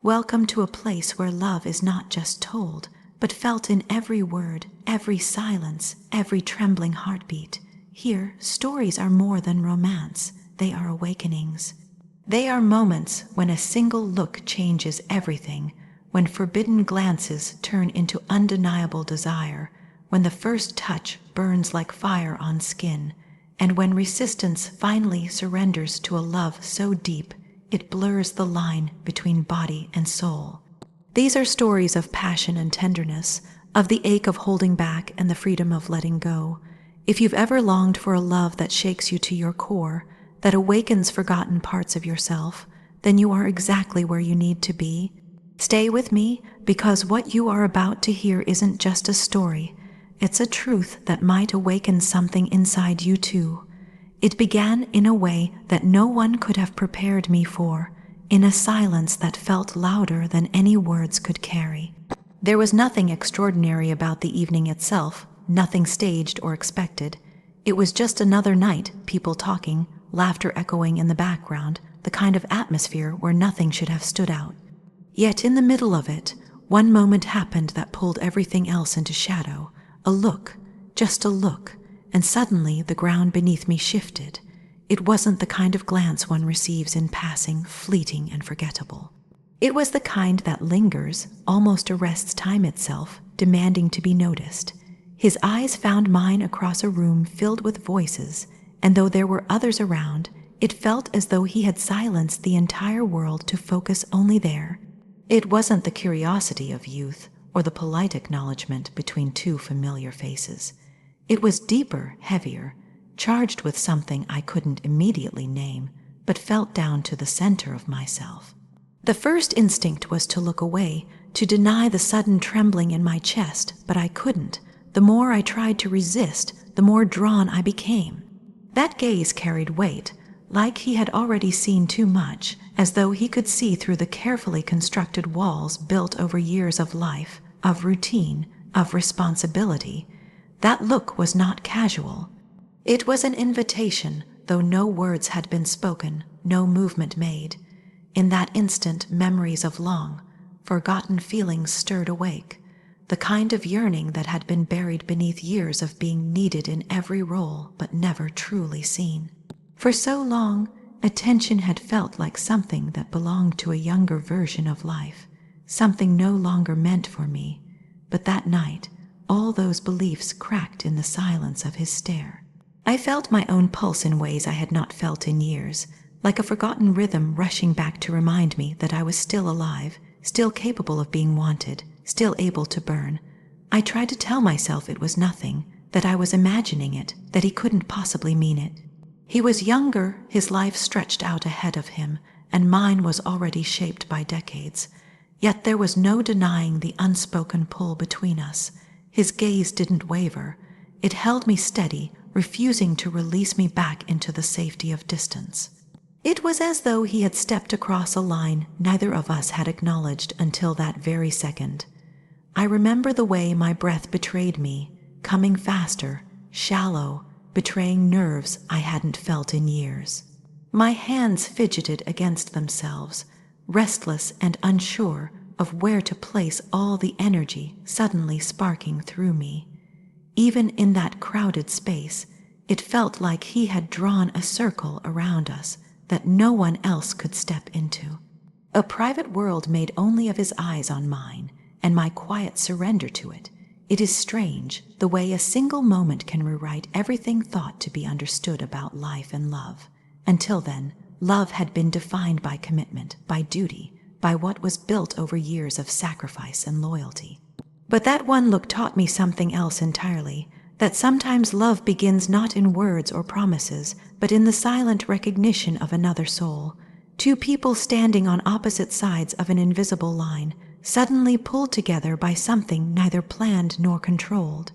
Welcome to a place where love is not just told, but felt in every word, every silence, every trembling heartbeat. Here, stories are more than romance. They are awakenings. They are moments when a single look changes everything, when forbidden glances turn into undeniable desire, when the first touch burns like fire on skin, and when resistance finally surrenders to a love so deep it blurs the line between body and soul. These are stories of passion and tenderness, of the ache of holding back and the freedom of letting go. If you've ever longed for a love that shakes you to your core, that awakens forgotten parts of yourself, then you are exactly where you need to be. Stay with me, because what you are about to hear isn't just a story. It's a truth that might awaken something inside you too. It began in a way that no one could have prepared me for, in a silence that felt louder than any words could carry. There was nothing extraordinary about the evening itself, nothing staged or expected. It was just another night, people talking, laughter echoing in the background, the kind of atmosphere where nothing should have stood out. Yet in the middle of it, one moment happened that pulled everything else into shadow. A look, just a look, and suddenly the ground beneath me shifted. It wasn't the kind of glance one receives in passing, fleeting and forgettable. It was the kind that lingers, almost arrests time itself, demanding to be noticed. His eyes found mine across a room filled with voices, and though there were others around, it felt as though he had silenced the entire world to focus only there. It wasn't the curiosity of youth or the polite acknowledgement between two familiar faces. It was deeper, heavier, charged with something I couldn't immediately name, but felt down to the center of myself. The first instinct was to look away, to deny the sudden trembling in my chest, but I couldn't. The more I tried to resist, the more drawn I became. That gaze carried weight, like he had already seen too much, as though he could see through the carefully constructed walls built over years of life, of routine, of responsibility. That look was not casual. It was an invitation, though no words had been spoken, no movement made. In that instant, memories of long, forgotten feelings stirred awake, the kind of yearning that had been buried beneath years of being needed in every role but never truly seen. For so long, attention had felt like something that belonged to a younger version of life, something no longer meant for me. But that night, all those beliefs cracked in the silence of his stare. I felt my own pulse in ways I had not felt in years, like a forgotten rhythm rushing back to remind me that I was still alive, still capable of being wanted, still able to burn. I tried to tell myself it was nothing, that I was imagining it, that he couldn't possibly mean it. He was younger, his life stretched out ahead of him, and mine was already shaped by decades. Yet there was no denying the unspoken pull between us. His gaze didn't waver. It held me steady, refusing to release me back into the safety of distance. It was as though he had stepped across a line neither of us had acknowledged until that very second. I remember the way my breath betrayed me, coming faster, shallow, betraying nerves I hadn't felt in years. My hands fidgeted against themselves, restless and unsure of where to place all the energy suddenly sparking through me. Even in that crowded space, it felt like he had drawn a circle around us that no one else could step into. A private world made only of his eyes on mine, and my quiet surrender to it. It is strange, the way a single moment can rewrite everything thought to be understood about life and love. Until then, love had been defined by commitment, by duty, by what was built over years of sacrifice and loyalty. But that one look taught me something else entirely, that sometimes love begins not in words or promises, but in the silent recognition of another soul. Two people standing on opposite sides of an invisible line, suddenly pulled together by something neither planned nor controlled.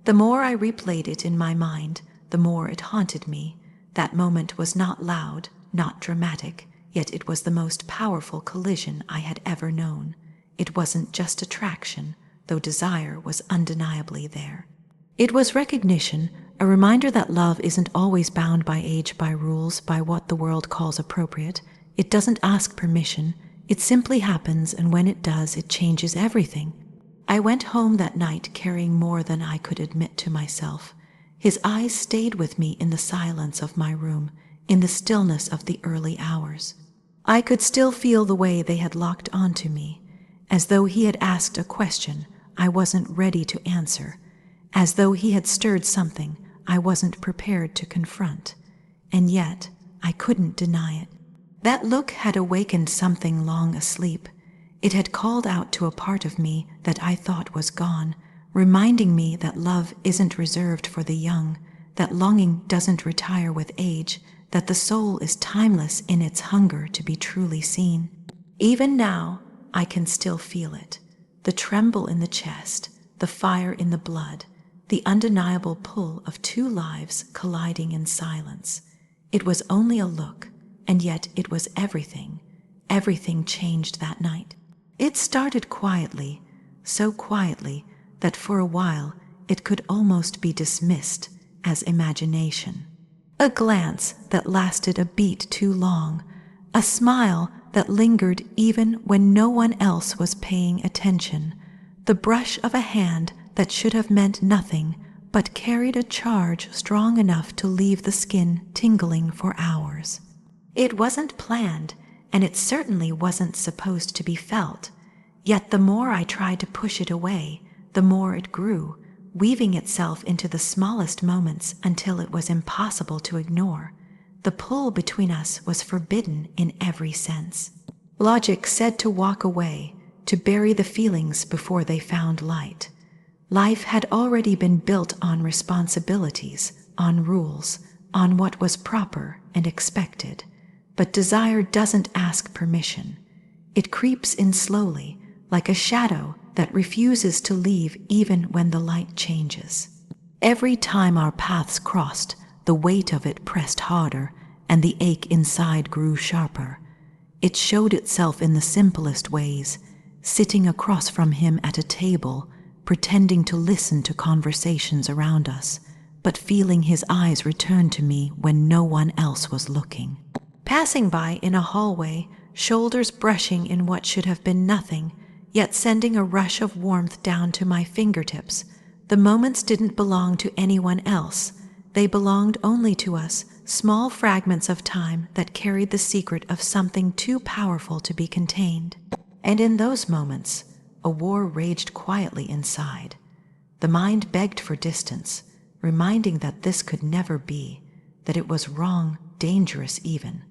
The more I replayed it in my mind, the more it haunted me. That moment was not loud, not dramatic, yet it was the most powerful collision I had ever known. It wasn't just attraction, though desire was undeniably there. It was recognition, a reminder that love isn't always bound by age, by rules, by what the world calls appropriate. It doesn't ask permission. It simply happens, and when it does, it changes everything. I went home that night carrying more than I could admit to myself. His eyes stayed with me in the silence of my room, in the stillness of the early hours. I could still feel the way they had locked onto me, as though he had asked a question I wasn't ready to answer, as though he had stirred something I wasn't prepared to confront. And yet, I couldn't deny it. That look had awakened something long asleep. It had called out to a part of me that I thought was gone, reminding me that love isn't reserved for the young, that longing doesn't retire with age, that the soul is timeless in its hunger to be truly seen. Even now, I can still feel it. The tremble in the chest, the fire in the blood, the undeniable pull of two lives colliding in silence. It was only a look, and yet it was everything. Everything changed that night. It started quietly, so quietly that for a while it could almost be dismissed as imagination. A glance that lasted a beat too long, a smile that lingered even when no one else was paying attention, the brush of a hand that should have meant nothing but carried a charge strong enough to leave the skin tingling for hours. It wasn't planned, and it certainly wasn't supposed to be felt. Yet the more I tried to push it away, the more it grew, weaving itself into the smallest moments until it was impossible to ignore. The pull between us was forbidden in every sense. Logic said to walk away, to bury the feelings before they found light. Life had already been built on responsibilities, on rules, on what was proper and expected. But desire doesn't ask permission. It creeps in slowly, like a shadow that refuses to leave even when the light changes. Every time our paths crossed, the weight of it pressed harder, and the ache inside grew sharper. It showed itself in the simplest ways, sitting across from him at a table, pretending to listen to conversations around us, but feeling his eyes return to me when no one else was looking. Passing by in a hallway, shoulders brushing in what should have been nothing, yet sending a rush of warmth down to my fingertips. The moments didn't belong to anyone else. They belonged only to us, small fragments of time that carried the secret of something too powerful to be contained. And in those moments, a war raged quietly inside. The mind begged for distance, reminding that this could never be, that it was wrong, dangerous even.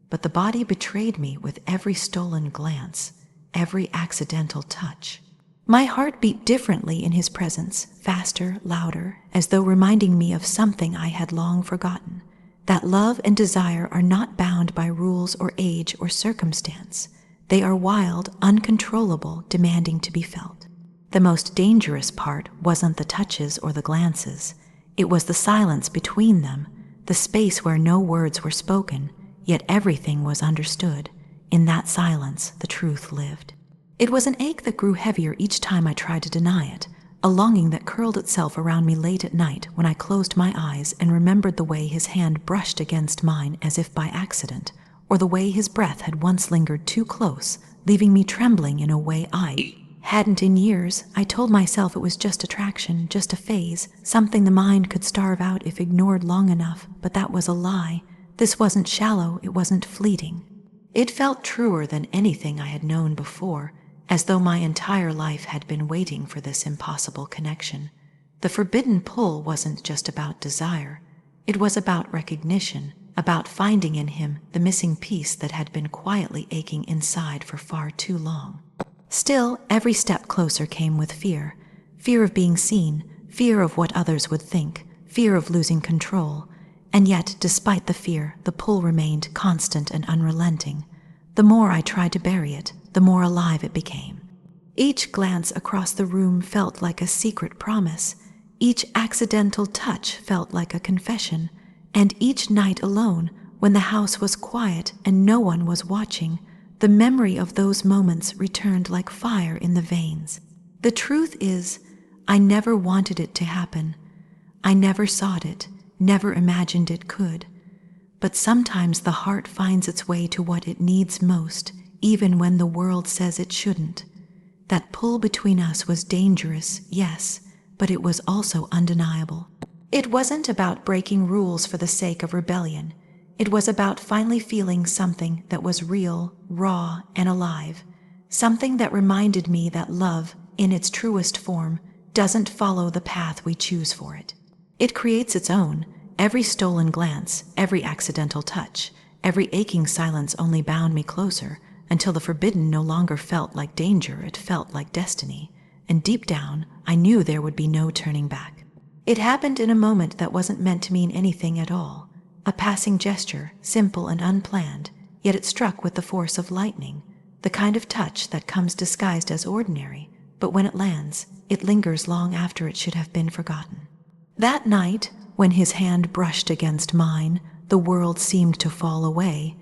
But the body betrayed me with every stolen glance, every accidental touch. My heart beat differently in his presence, faster, louder, as though reminding me of something I had long forgotten, that love and desire are not bound by rules or age or circumstance. They are wild, uncontrollable, demanding to be felt. The most dangerous part wasn't the touches or the glances. It was the silence between them, the space where no words were spoken, yet everything was understood. In that silence, the truth lived. It was an ache that grew heavier each time I tried to deny it, a longing that curled itself around me late at night when I closed my eyes and remembered the way his hand brushed against mine as if by accident, or the way his breath had once lingered too close, leaving me trembling in a way I hadn't in years. I told myself it was just attraction, just a phase, something the mind could starve out if ignored long enough, but that was a lie. This wasn't shallow, it wasn't fleeting. It felt truer than anything I had known before, as though my entire life had been waiting for this impossible connection. The forbidden pull wasn't just about desire. It was about recognition, about finding in him the missing piece that had been quietly aching inside for far too long. Still, every step closer came with fear. Fear of being seen, fear of what others would think, fear of losing control. And yet, despite the fear, the pull remained constant and unrelenting. The more I tried to bury it, the more alive it became. Each glance across the room felt like a secret promise. Each accidental touch felt like a confession. And each night alone, when the house was quiet and no one was watching, the memory of those moments returned like fire in the veins. The truth is, I never wanted it to happen. I never sought it, never imagined it could. But sometimes the heart finds its way to what it needs most, even when the world says it shouldn't. That pull between us was dangerous, yes, but it was also undeniable. It wasn't about breaking rules for the sake of rebellion. It was about finally feeling something that was real, raw, and alive. Something that reminded me that love, in its truest form, doesn't follow the path we choose for it. It creates its own. Every stolen glance, every accidental touch, every aching silence only bound me closer, until the forbidden no longer felt like danger, it felt like destiny. And deep down, I knew there would be no turning back. It happened in a moment that wasn't meant to mean anything at all. A passing gesture, simple and unplanned, yet it struck with the force of lightning, the kind of touch that comes disguised as ordinary, but when it lands, it lingers long after it should have been forgotten. That night, when his hand brushed against mine, the world seemed to fall away.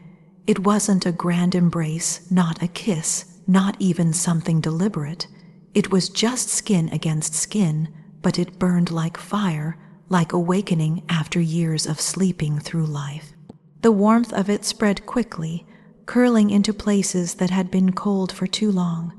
It wasn't a grand embrace, not a kiss, not even something deliberate. It was just skin against skin, but it burned like fire, like awakening after years of sleeping through life. The warmth of it spread quickly, curling into places that had been cold for too long.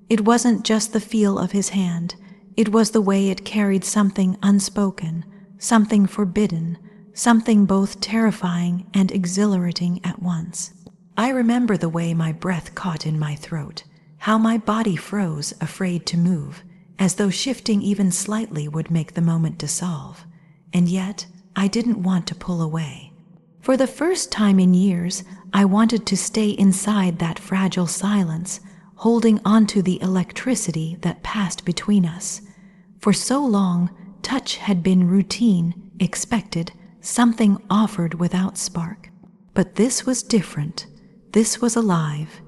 It wasn't just the feel of his hand, it was the way it carried something unspoken, something forbidden, something both terrifying and exhilarating at once. I remember the way my breath caught in my throat, how my body froze, afraid to move, as though shifting even slightly would make the moment dissolve. And yet, I didn't want to pull away. For the first time in years, I wanted to stay inside that fragile silence, holding onto the electricity that passed between us. For so long, touch had been routine, expected, something offered without spark. But this was different. This was alive.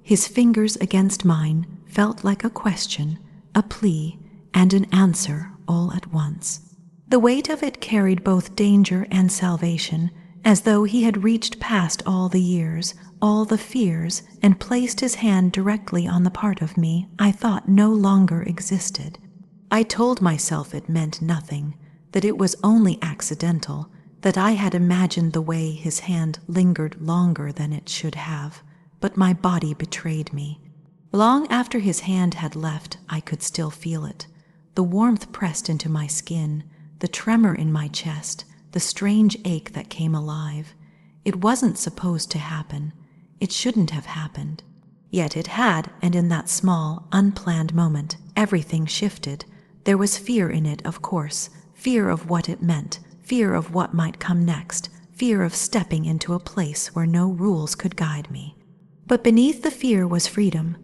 His fingers against mine felt like a question, a plea, and an answer all at once. The weight of it carried both danger and salvation, as though he had reached past all the years, all the fears, and placed his hand directly on the part of me I thought no longer existed. I told myself it meant nothing, that it was only accidental, that I had imagined the way his hand lingered longer than it should have, but my body betrayed me. Long after his hand had left, I could still feel it. The warmth pressed into my skin, the tremor in my chest, the strange ache that came alive. It wasn't supposed to happen. It shouldn't have happened. Yet it had, and in that small, unplanned moment, everything shifted. There was fear in it, of course, fear of what it meant, fear of what might come next, fear of stepping into a place where no rules could guide me. But beneath the fear was freedom,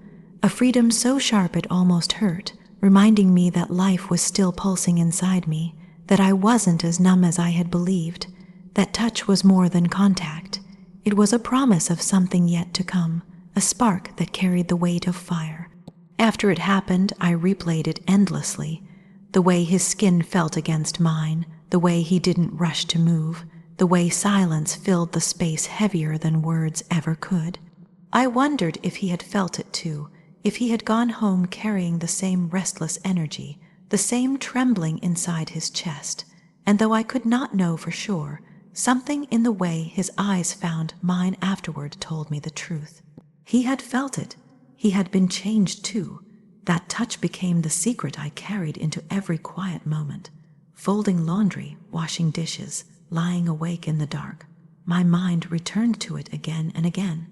a freedom so sharp it almost hurt, reminding me that life was still pulsing inside me, that I wasn't as numb as I had believed, that touch was more than contact. It was a promise of something yet to come, a spark that carried the weight of fire. After it happened, I replayed it endlessly. The way his skin felt against mine, the way he didn't rush to move, the way silence filled the space heavier than words ever could. I wondered if he had felt it too, if he had gone home carrying the same restless energy, the same trembling inside his chest, and though I could not know for sure, something in the way his eyes found mine afterward told me the truth. He had felt it. He had been changed too. That touch became the secret I carried into every quiet moment. Folding laundry, washing dishes, lying awake in the dark, my mind returned to it again and again.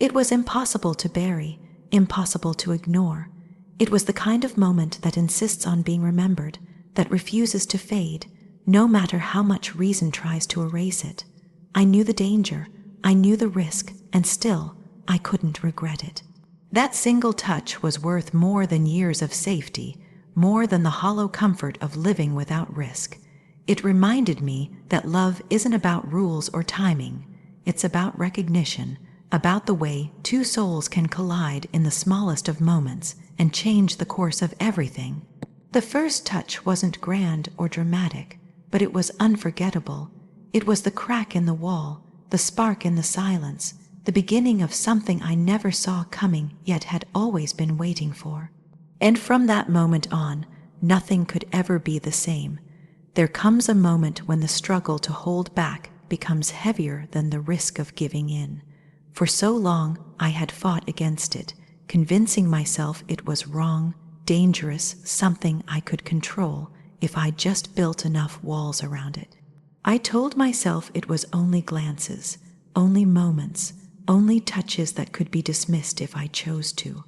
It was impossible to bury, impossible to ignore. It was the kind of moment that insists on being remembered, that refuses to fade, no matter how much reason tries to erase it. I knew the danger, I knew the risk, and still, I couldn't regret it. That single touch was worth more than years of safety, more than the hollow comfort of living without risk. It reminded me that love isn't about rules or timing. It's about recognition, about the way two souls can collide in the smallest of moments and change the course of everything. The first touch wasn't grand or dramatic, but it was unforgettable. It was the crack in the wall, the spark in the silence, the beginning of something I never saw coming yet had always been waiting for. And from that moment on, nothing could ever be the same. There comes a moment when the struggle to hold back becomes heavier than the risk of giving in. For so long, I had fought against it, convincing myself it was wrong, dangerous, something I could control if I just built enough walls around it. I told myself it was only glances, only moments, only touches that could be dismissed if I chose to.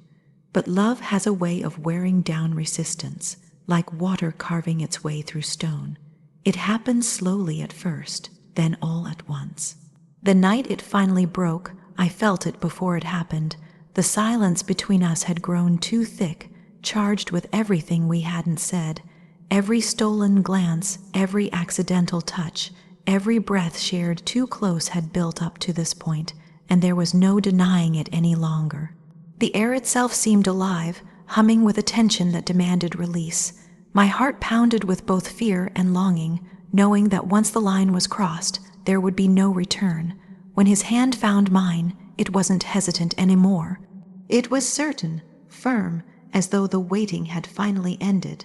But love has a way of wearing down resistance, like water carving its way through stone. It happens slowly at first, then all at once. The night it finally broke, I felt it before it happened. The silence between us had grown too thick, charged with everything we hadn't said. Every stolen glance, every accidental touch, every breath shared too close had built up to this point, and there was no denying it any longer. The air itself seemed alive, humming with a tension that demanded release. My heart pounded with both fear and longing, knowing that once the line was crossed, there would be no return. When his hand found mine, it wasn't hesitant anymore. It was certain, firm, as though the waiting had finally ended.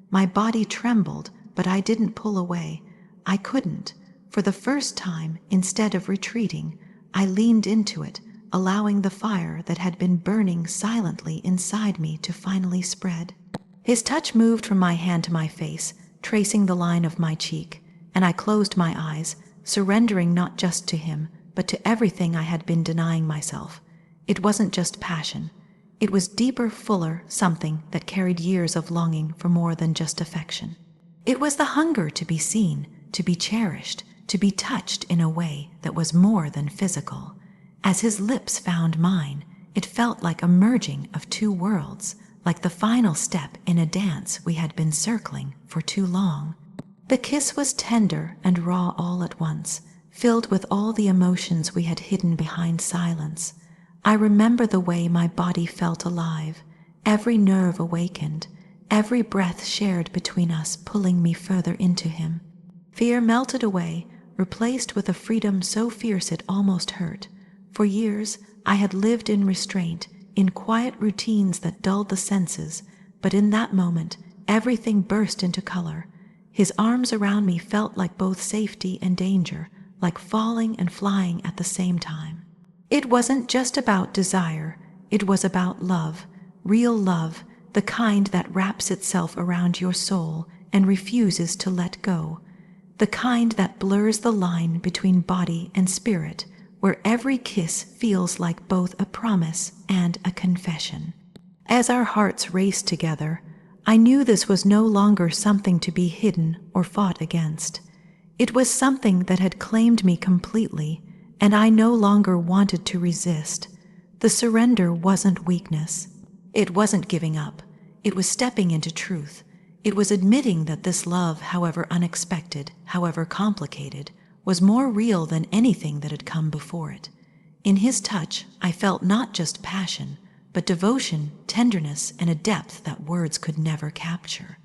My body trembled, but I didn't pull away. I couldn't. For the first time, instead of retreating, I leaned into it, allowing the fire that had been burning silently inside me to finally spread. His touch moved from my hand to my face, tracing the line of my cheek, and I closed my eyes, surrendering not just to him, but to everything I had been denying myself. It wasn't just passion. It was deeper, fuller, something that carried years of longing for more than just affection. It was the hunger to be seen, to be cherished, to be touched in a way that was more than physical. As his lips found mine, it felt like a merging of two worlds, like the final step in a dance we had been circling for too long. The kiss was tender and raw all at once, filled with all the emotions we had hidden behind silence. I remember the way my body felt alive, every nerve awakened, every breath shared between us pulling me further into him. Fear melted away, replaced with a freedom so fierce it almost hurt. For years, I had lived in restraint, in quiet routines that dulled the senses, but in that moment, everything burst into color. His arms around me felt like both safety and danger, like falling and flying at the same time. It wasn't just about desire, it was about love, real love, the kind that wraps itself around your soul and refuses to let go, the kind that blurs the line between body and spirit, where every kiss feels like both a promise and a confession. As our hearts raced together, I knew this was no longer something to be hidden or fought against. It was something that had claimed me completely, and I no longer wanted to resist. The surrender wasn't weakness. It wasn't giving up. It was stepping into truth. It was admitting that this love, however unexpected, however complicated, was more real than anything that had come before it. In his touch, I felt not just passion, but devotion, tenderness, and a depth that words could never capture.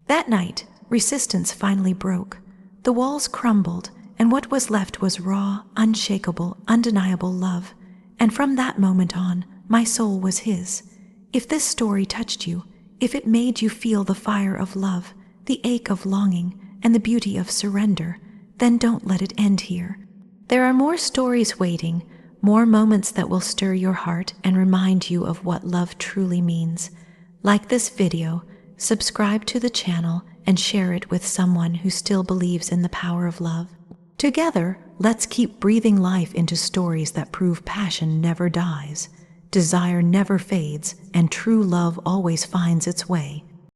That night, resistance finally broke. The walls crumbled, and what was left was raw, unshakable, undeniable love. And from that moment on, my soul was his. If this story touched you, if it made you feel the fire of love, the ache of longing, and the beauty of surrender, then don't let it end here. There are more stories waiting, more moments that will stir your heart and remind you of what love truly means. Like this video, subscribe to the channel, and share it with someone who still believes in the power of love. Together, let's keep breathing life into stories that prove passion never dies, desire never fades, and true love always finds its way